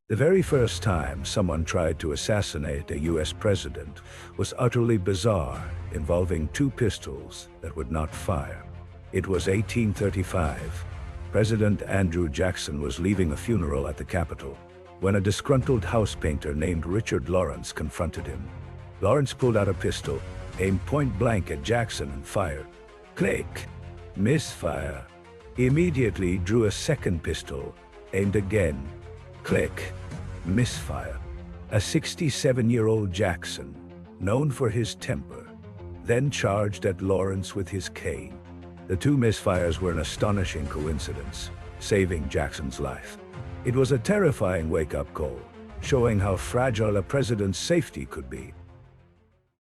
The very first time someone tried to assassinate a US president was utterly bizarre, involving two pistols that would not fire. It was 1835. President Andrew Jackson was leaving a funeral at the Capitol when a disgruntled house painter named Richard Lawrence confronted him. Lawrence pulled out a pistol, aimed point blank at Jackson and fired. Click! Misfire. He immediately drew a second pistol, aimed again. Click. Misfire. A 67-year-old Jackson, known for his temper, then charged at Lawrence with his cane. The two misfires were an astonishing coincidence, saving Jackson's life. It was a terrifying wake-up call, showing how fragile a president's safety could be.